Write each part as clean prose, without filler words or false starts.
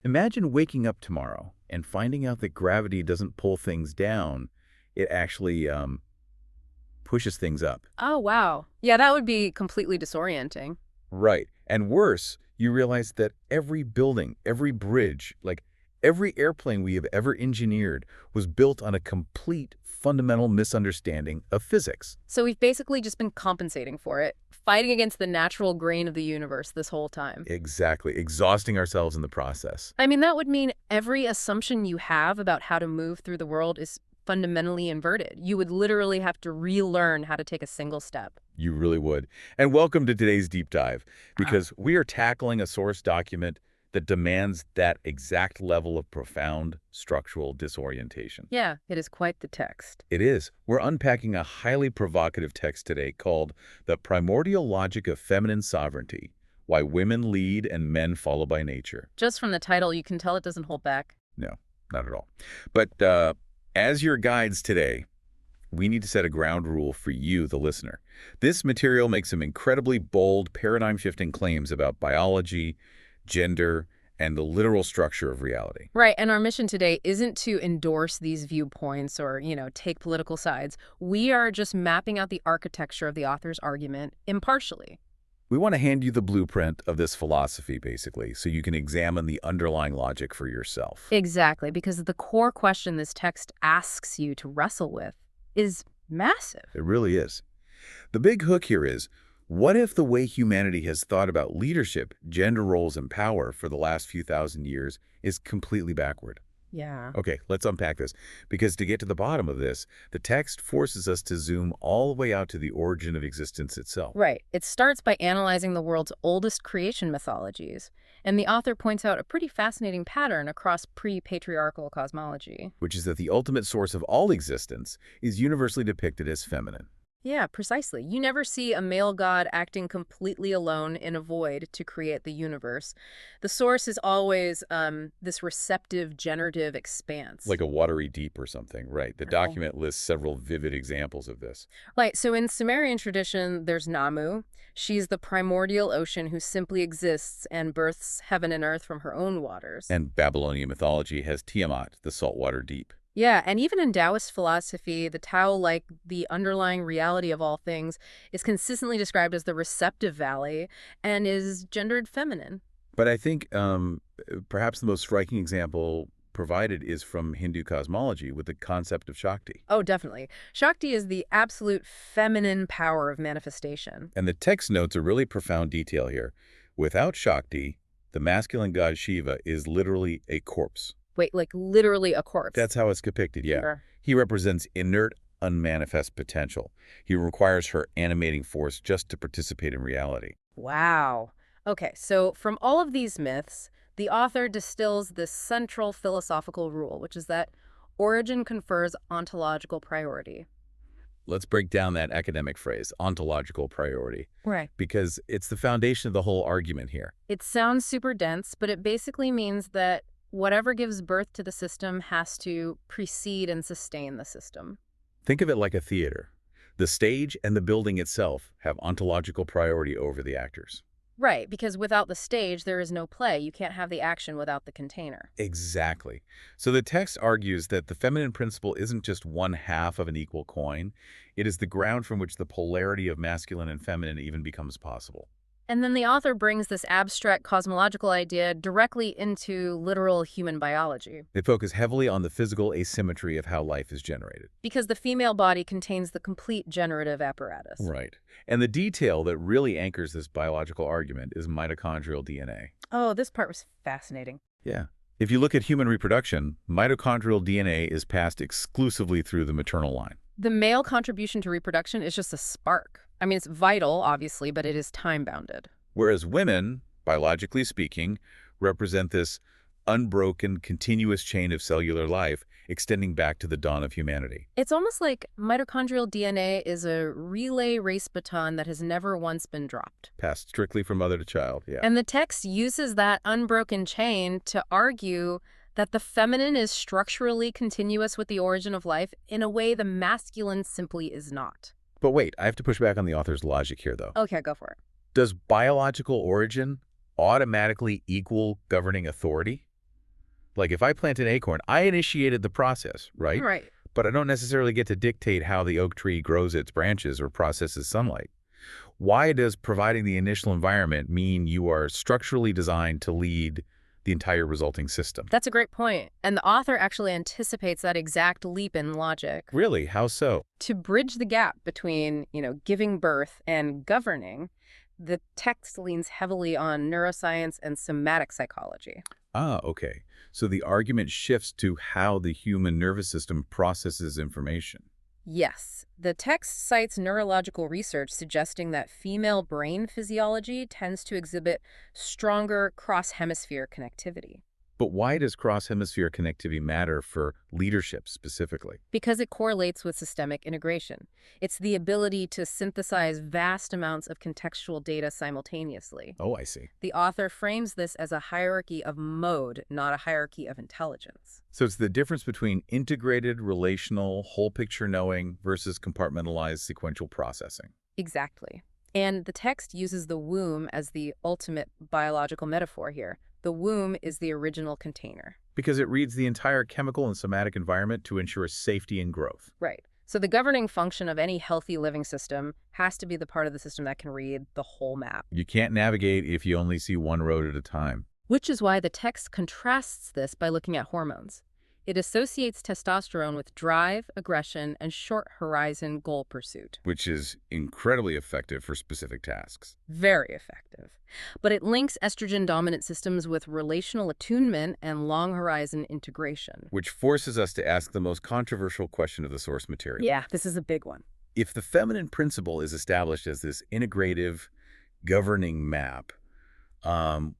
Imagine waking up tomorrow and finding out that gravity doesn't pull things down, it actually pushes things up. Oh, wow. Yeah, that would be completely disorienting. Right. And worse, you realize that every building, every bridge, like every airplane we have ever engineered was built on a complete fundamental misunderstanding of physics. So we've basically just been compensating for it, fighting against the natural grain of the universe this whole time. Exactly. Exhausting ourselves in the process. I mean, that would mean every assumption you have about how to move through the world is fundamentally inverted. You would literally have to relearn how to take a single step. You really would. And welcome to today's deep dive, because we are tackling a source document that demands that exact level of profound structural disorientation. Yeah, it is quite the text. It is. We're unpacking a highly provocative text today called The Primordial Logic of Feminine Sovereignty: Why Women Lead and Men Follow by Nature. Just from the title, you can tell it doesn't hold back. No, not at all. But as your guides today, we need to set a ground rule for you, the listener. This material makes some incredibly bold, paradigm-shifting claims about biology, gender, and the literal structure of reality. Right, and our mission today isn't to endorse these viewpoints or, take political sides. We are just mapping out the architecture of the author's argument impartially. We want to hand you the blueprint of this philosophy, basically, so you can examine the underlying logic for yourself. Exactly, because the core question this text asks you to wrestle with is massive. It really is. The big hook here is, what if the way humanity has thought about leadership, gender roles, and power for the last few thousand years is completely backward? Yeah. Okay, let's unpack this, because to get to the bottom of this, the text forces us to zoom all the way out to the origin of existence itself. Right. It starts by analyzing the world's oldest creation mythologies, and the author points out a pretty fascinating pattern across pre-patriarchal cosmology. Which is that the ultimate source of all existence is universally depicted as feminine. Yeah, precisely. You never see a male god acting completely alone in a void to create the universe. The source is always this receptive, generative expanse. Like a watery deep or something, right? The document lists several vivid examples of this. Right, so in Sumerian tradition, there's Namu. She's the primordial ocean who simply exists and births heaven and earth from her own waters. And Babylonian mythology has Tiamat, the saltwater deep. Yeah, and even in Taoist philosophy, the Tao, like the underlying reality of all things, is consistently described as the receptive valley and is gendered feminine. But I think perhaps the most striking example provided is from Hindu cosmology with the concept of Shakti. Oh, definitely. Shakti is the absolute feminine power of manifestation. And the text notes a really profound detail here. Without Shakti, the masculine god Shiva is literally a corpse. Wait, like literally a corpse? That's how it's depicted, yeah. Sure. He represents inert, unmanifest potential. He requires her animating force just to participate in reality. Wow. Okay, so from all of these myths, the author distills this central philosophical rule, which is that origin confers ontological priority. Let's break down that academic phrase, ontological priority, Right. because it's the foundation of the whole argument here. It sounds super dense, but it basically means that whatever gives birth to the system has to precede and sustain the system. Think of it like a theater. The stage and the building itself have ontological priority over the actors. Right, because without the stage, there is no play. You can't have the action without the container. Exactly. So the text argues that the feminine principle isn't just one half of an equal coin. It is the ground from which the polarity of masculine and feminine even becomes possible. And then the author brings this abstract cosmological idea directly into literal human biology. They focus heavily on the physical asymmetry of how life is generated. Because the female body contains the complete generative apparatus. Right. And the detail that really anchors this biological argument is mitochondrial DNA. Oh, this part was fascinating. Yeah. If you look at human reproduction, mitochondrial DNA is passed exclusively through the maternal line. The male contribution to reproduction is just a spark. I mean, it's vital, obviously, but it is time-bounded. Whereas women, biologically speaking, represent this unbroken, continuous chain of cellular life extending back to the dawn of humanity. It's almost like mitochondrial DNA is a relay race baton that has never once been dropped. Passed strictly from mother to child, yeah. And the text uses that unbroken chain to argue that the feminine is structurally continuous with the origin of life in a way the masculine simply is not. But wait, I have to push back on the author's logic here, though. Okay, go for it. Does biological origin automatically equal governing authority? Like if I plant an acorn, I initiated the process, right? Right. But I don't necessarily get to dictate how the oak tree grows its branches or processes sunlight. Why does providing the initial environment mean you are structurally designed to lead the entire resulting system? That's a great point. And the author actually anticipates that exact leap in logic. Really? How so? To bridge the gap between, giving birth and governing, the text leans heavily on neuroscience and somatic psychology. Ah, okay. So the argument shifts to how the human nervous system processes information. Yes, the text cites neurological research suggesting that female brain physiology tends to exhibit stronger cross-hemisphere connectivity. But why does cross-hemisphere connectivity matter for leadership specifically? Because it correlates with systemic integration. It's the ability to synthesize vast amounts of contextual data simultaneously. Oh, I see. The author frames this as a hierarchy of mode, not a hierarchy of intelligence. So it's the difference between integrated, relational, whole picture knowing versus compartmentalized sequential processing. Exactly. And the text uses the womb as the ultimate biological metaphor here. The womb is the original container. Because it reads the entire chemical and somatic environment to ensure safety and growth. Right. So the governing function of any healthy living system has to be the part of the system that can read the whole map. You can't navigate if you only see one road at a time. Which is why the text contrasts this by looking at hormones. It associates testosterone with drive, aggression, and short-horizon goal pursuit. Which is incredibly effective for specific tasks. Very effective. But it links estrogen-dominant systems with relational attunement and long-horizon integration. Which forces us to ask the most controversial question of the source material. Yeah, this is a big one. If the feminine principle is established as this integrative, governing map,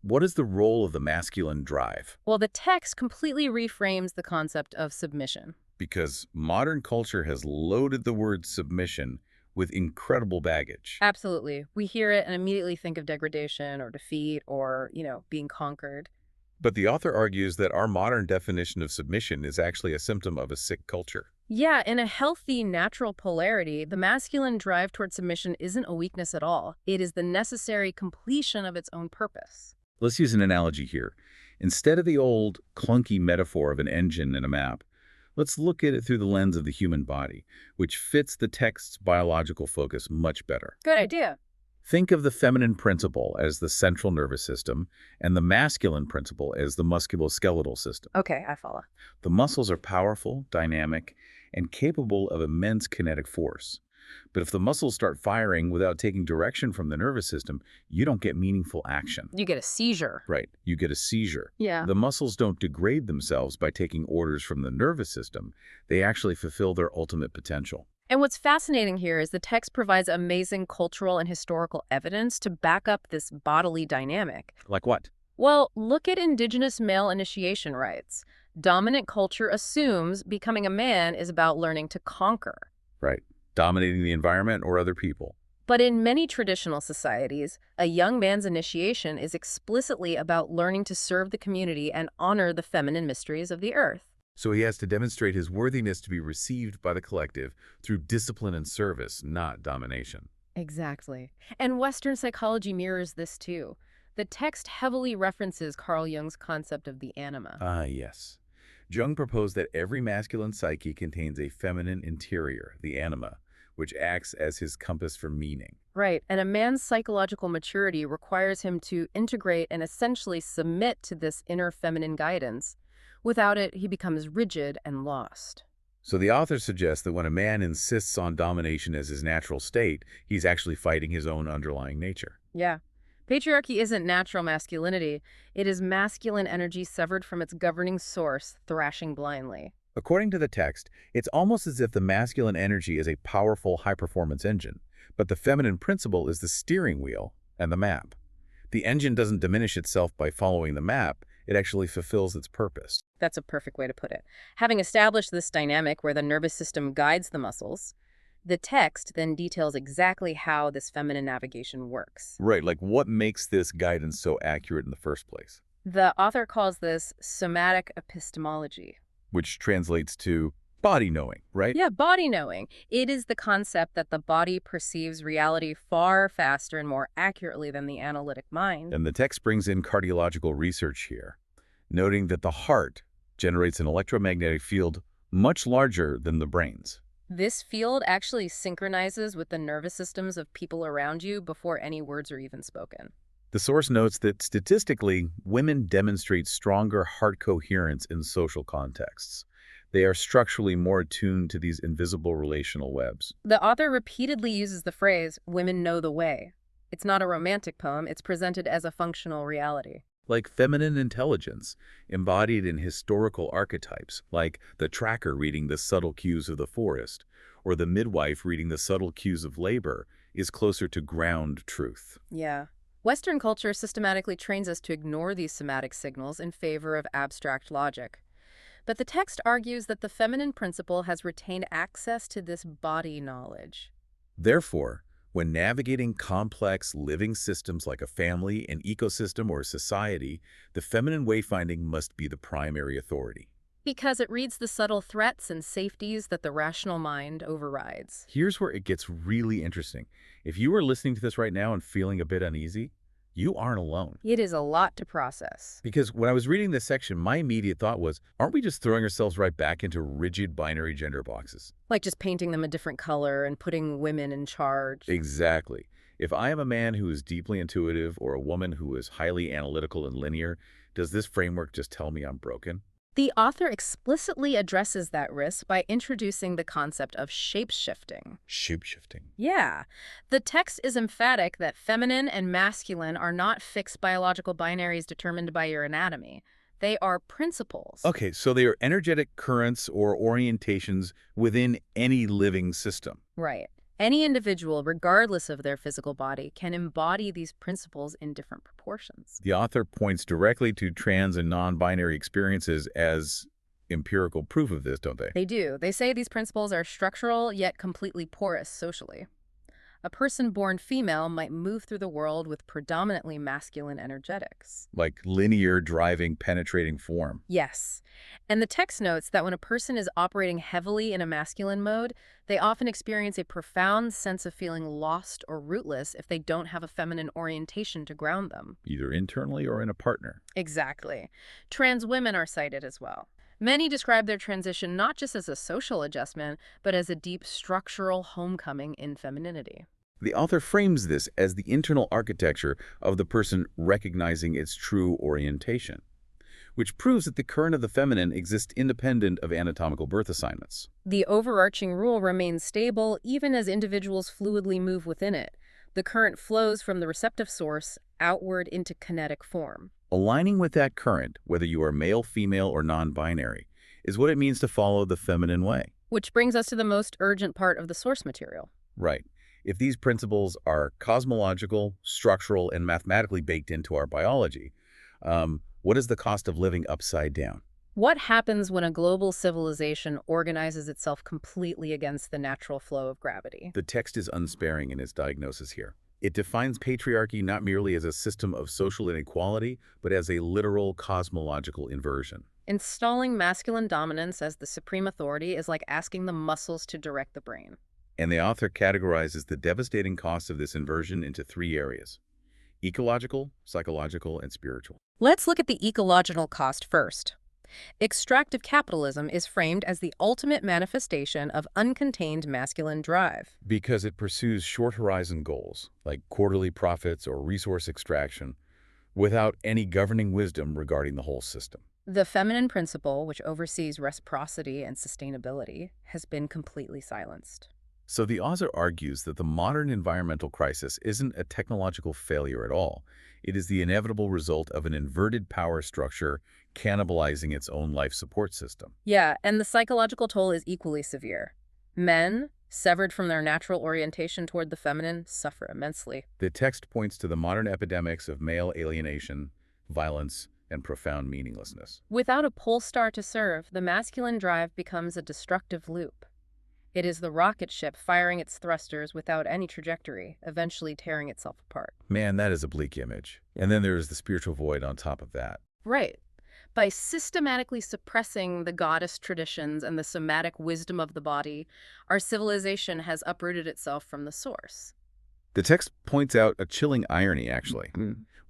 what is the role of the masculine drive? Well, the text completely reframes the concept of submission. Because modern culture has loaded the word submission with incredible baggage. Absolutely. We hear it and immediately think of degradation or defeat or, being conquered. But the author argues that our modern definition of submission is actually a symptom of a sick culture. Yeah, in a healthy, natural polarity, the masculine drive toward submission isn't a weakness at all. It is the necessary completion of its own purpose. Let's use an analogy here. Instead of the old, clunky metaphor of an engine and a map, let's look at it through the lens of the human body, which fits the text's biological focus much better. Good idea. Think of the feminine principle as the central nervous system and the masculine principle as the musculoskeletal system. Okay, I follow. The muscles are powerful, dynamic, and capable of immense kinetic force. But if the muscles start firing without taking direction from the nervous system, you don't get meaningful action. You get a seizure. Right, you get a seizure. Yeah. The muscles don't degrade themselves by taking orders from the nervous system. They actually fulfill their ultimate potential. And what's fascinating here is the text provides amazing cultural and historical evidence to back up this bodily dynamic. Like what? Well, look at indigenous male initiation rites. Dominant culture assumes becoming a man is about learning to conquer. Right, dominating the environment or other people. But in many traditional societies, a young man's initiation is explicitly about learning to serve the community and honor the feminine mysteries of the earth. So he has to demonstrate his worthiness to be received by the collective through discipline and service, not domination. Exactly. And Western psychology mirrors this too. The text heavily references Carl Jung's concept of the anima. Ah, yes. Jung proposed that every masculine psyche contains a feminine interior, the anima, which acts as his compass for meaning. Right, and a man's psychological maturity requires him to integrate and essentially submit to this inner feminine guidance. Without it, he becomes rigid and lost. So the author suggests that when a man insists on domination as his natural state, he's actually fighting his own underlying nature. Yeah. Patriarchy isn't natural masculinity. It is masculine energy severed from its governing source, thrashing blindly. According to the text, it's almost as if the masculine energy is a powerful, high-performance engine, but the feminine principle is the steering wheel and the map. The engine doesn't diminish itself by following the map. It actually fulfills its purpose. That's a perfect way to put it. Having established this dynamic where the nervous system guides the muscles, the text then details exactly how this feminine navigation works. Right, like what makes this guidance so accurate in the first place? The author calls this somatic epistemology. Which translates to body knowing, right? Yeah, body knowing. It is the concept that the body perceives reality far faster and more accurately than the analytic mind. And the text brings in cardiological research here. noting that the heart generates an electromagnetic field much larger than the brain's. This field actually synchronizes with the nervous systems of people around you before any words are even spoken. The source notes that statistically, women demonstrate stronger heart coherence in social contexts. They are structurally more attuned to these invisible relational webs. The author repeatedly uses the phrase, "women know the way." It's not a romantic poem, it's presented as a functional reality. Like feminine intelligence, embodied in historical archetypes, like the tracker reading the subtle cues of the forest, or the midwife reading the subtle cues of labor, is closer to ground truth. Yeah. Western culture systematically trains us to ignore these somatic signals in favor of abstract logic. But the text argues that the feminine principle has retained access to this body knowledge. Therefore, when navigating complex living systems like a family, an ecosystem, or a society, the feminine wayfinding must be the primary authority. Because it reads the subtle threats and safeties that the rational mind overrides. Here's where it gets really interesting. If you are listening to this right now and feeling a bit uneasy, you aren't alone. It is a lot to process. Because when I was reading this section, my immediate thought was, aren't we just throwing ourselves right back into rigid binary gender boxes? Like just painting them a different color and putting women in charge. Exactly. If I am a man who is deeply intuitive or a woman who is highly analytical and linear, does this framework just tell me I'm broken? The author explicitly addresses that risk by introducing the concept of shape-shifting. Shape-shifting. Yeah. The text is emphatic that feminine and masculine are not fixed biological binaries determined by your anatomy. They are principles. Okay, so they are energetic currents or orientations within any living system. Right. Any individual, regardless of their physical body, can embody these principles in different proportions. The author points directly to trans and non-binary experiences as empirical proof of this, don't they? They do. They say these principles are structural yet completely porous socially. A person born female might move through the world with predominantly masculine energetics. Like linear, driving, penetrating form. Yes. And the text notes that when a person is operating heavily in a masculine mode, they often experience a profound sense of feeling lost or rootless if they don't have a feminine orientation to ground them. Either internally or in a partner. Exactly. Trans women are cited as well. Many describe their transition not just as a social adjustment, but as a deep structural homecoming in femininity. The author frames this as the internal architecture of the person recognizing its true orientation, which proves that the current of the feminine exists independent of anatomical birth assignments. The overarching rule remains stable even as individuals fluidly move within it. The current flows from the receptive source outward into kinetic form. Aligning with that current, whether you are male, female, or non-binary, is what it means to follow the feminine way. Which brings us to the most urgent part of the source material. Right. If these principles are cosmological, structural, and mathematically baked into our biology, what is the cost of living upside down? What happens when a global civilization organizes itself completely against the natural flow of gravity? The text is unsparing in its diagnosis here. It defines patriarchy not merely as a system of social inequality, but as a literal cosmological inversion. Installing masculine dominance as the supreme authority is like asking the muscles to direct the brain. And the author categorizes the devastating costs of this inversion into 3 areas: ecological, psychological, and spiritual. Let's look at the ecological cost first. Extractive capitalism is framed as the ultimate manifestation of uncontained masculine drive. Because it pursues short-horizon goals, like quarterly profits or resource extraction, without any governing wisdom regarding the whole system. The feminine principle, which oversees reciprocity and sustainability, has been completely silenced. So the author argues that the modern environmental crisis isn't a technological failure at all. It is the inevitable result of an inverted power structure cannibalizing its own life support system. Yeah, and the psychological toll is equally severe. Men, severed from their natural orientation toward the feminine, suffer immensely. The text points to the modern epidemics of male alienation, violence, and profound meaninglessness. Without a pole star to serve, the masculine drive becomes a destructive loop. It is the rocket ship firing its thrusters without any trajectory, eventually tearing itself apart. Man, that is a bleak image. And then there is the spiritual void on top of that. Right. By systematically suppressing the goddess traditions and the somatic wisdom of the body, our civilization has uprooted itself from the source. The text points out a chilling irony, actually.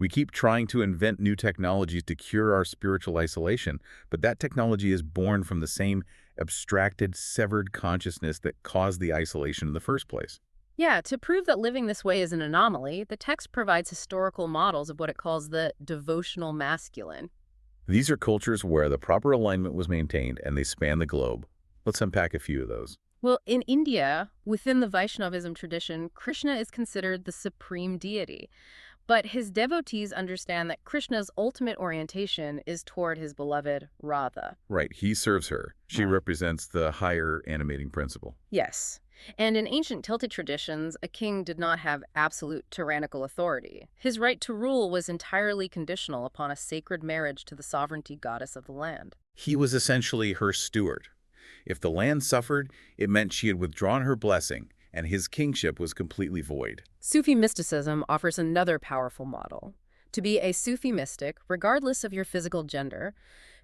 We keep trying to invent new technologies to cure our spiritual isolation, but that technology is born from the same abstracted, severed consciousness that caused the isolation in the first place. Yeah, to prove that living this way is an anomaly, the text provides historical models of what it calls the devotional masculine. These are cultures where the proper alignment was maintained and they span the globe. Let's unpack a few of those. Well, in India, within the Vaishnavism tradition, Krishna is considered the supreme deity. But his devotees understand that Krishna's ultimate orientation is toward his beloved Radha. Right, he serves her. She represents the higher animating principle. Yes. And in ancient Celtic traditions, a king did not have absolute tyrannical authority. His right to rule was entirely conditional upon a sacred marriage to the sovereignty goddess of the land. He was essentially her steward. If the land suffered, it meant she had withdrawn her blessing, and his kingship was completely void. Sufi mysticism offers another powerful model. To be a Sufi mystic, regardless of your physical gender,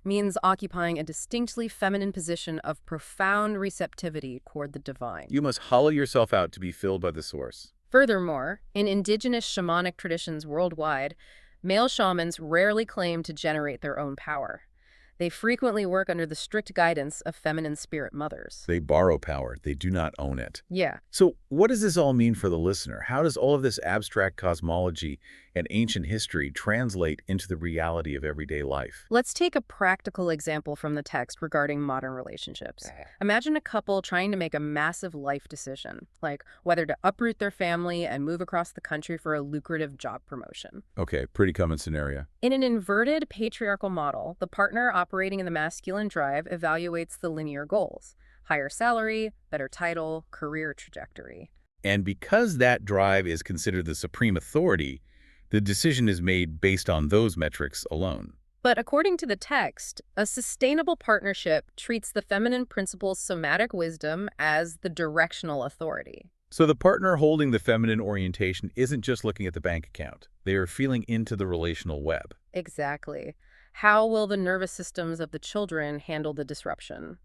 means occupying a distinctly feminine position of profound receptivity toward the divine. You must hollow yourself out to be filled by the source. Furthermore, in indigenous shamanic traditions worldwide, male shamans rarely claim to generate their own power. They frequently work under the strict guidance of feminine spirit mothers. They borrow power. They do not own it. Yeah. So what does this all mean for the listener? How does all of this abstract cosmology and ancient history translate into the reality of everyday life? Let's take a practical example from the text regarding modern relationships. Imagine a couple trying to make a massive life decision, like whether to uproot their family and move across the country for a lucrative job promotion. Okay, pretty common scenario. In an inverted patriarchal model, the partner operating in the masculine drive evaluates the linear goals: higher salary, better title, career trajectory. And because that drive is considered the supreme authority, the decision is made based on those metrics alone. But according to the text, a sustainable partnership treats the feminine principle's somatic wisdom as the directional authority. So the partner holding the feminine orientation isn't just looking at the bank account. They are feeling into the relational web. Exactly. How will the nervous systems of the children handle the disruption?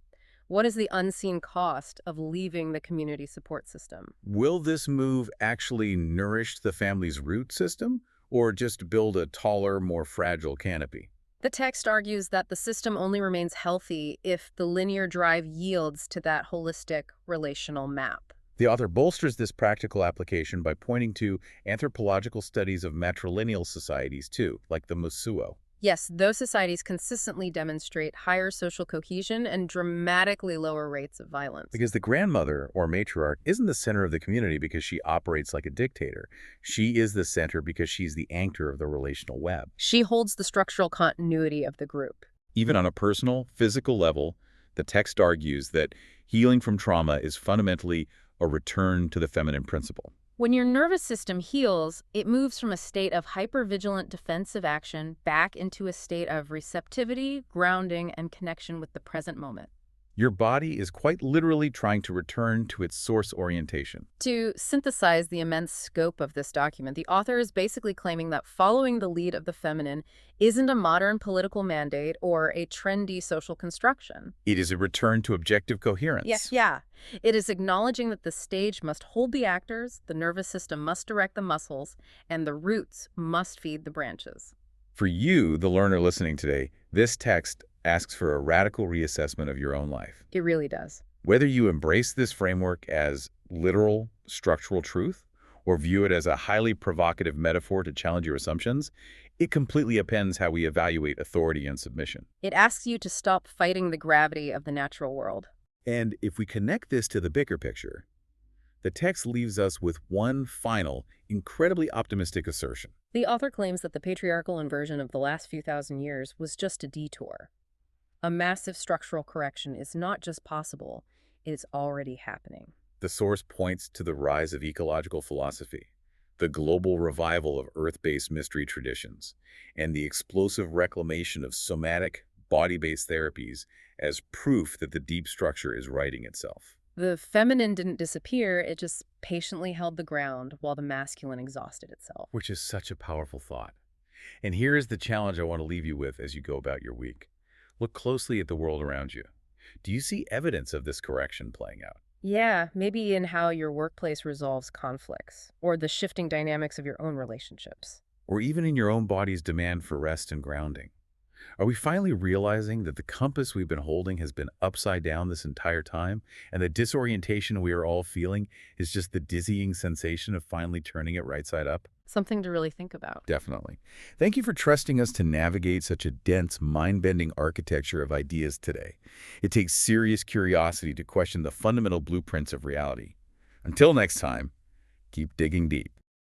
What is the unseen cost of leaving the community support system? Will this move actually nourish the family's root system, or just build a taller, more fragile canopy? The text argues that the system only remains healthy if the linear drive yields to that holistic relational map. The author bolsters this practical application by pointing to anthropological studies of matrilineal societies too, like the Mosuo. Yes, those societies consistently demonstrate higher social cohesion and dramatically lower rates of violence. Because the grandmother or matriarch isn't the center of the community because she operates like a dictator. She is the center because she's the anchor of the relational web. She holds the structural continuity of the group. Even on a personal, physical level, the text argues that healing from trauma is fundamentally a return to the feminine principle. When your nervous system heals, it moves from a state of hypervigilant defensive action back into a state of receptivity, grounding, and connection with the present moment. Your body is quite literally trying to return to its source orientation. To synthesize the immense scope of this document, the author is basically claiming that following the lead of the feminine isn't a modern political mandate or a trendy social construction. It is a return to objective coherence. Yeah. It is acknowledging that the stage must hold the actors, the nervous system must direct the muscles, and the roots must feed the branches. For you, the learner listening today, this text asks for a radical reassessment of your own life. It really does. Whether you embrace this framework as literal, structural truth, or view it as a highly provocative metaphor to challenge your assumptions, it completely upends how we evaluate authority and submission. It asks you to stop fighting the gravity of the natural world. And if we connect this to the bigger picture, the text leaves us with one final, incredibly optimistic assertion. The author claims that the patriarchal inversion of the last few thousand years was just a detour. A massive structural correction is not just possible, it is already happening. The source points to the rise of ecological philosophy, the global revival of earth-based mystery traditions, and the explosive reclamation of somatic, body-based therapies as proof that the deep structure is righting itself. The feminine didn't disappear, it just patiently held the ground while the masculine exhausted itself. Which is such a powerful thought. And here is the challenge I want to leave you with as you go about your week. Look closely at the world around you. Do you see evidence of this correction playing out? Yeah, maybe in how your workplace resolves conflicts, or the shifting dynamics of your own relationships. or even in your own body's demand for rest and grounding? Are we finally realizing that the compass we've been holding has been upside down this entire time, and the disorientation we are all feeling is just the dizzying sensation of finally turning it right side up? Something to really think about. Definitely. Thank you for trusting us to navigate such a dense, mind-bending architecture of ideas today. It takes serious curiosity to question the fundamental blueprints of reality. Until next time, keep digging deep.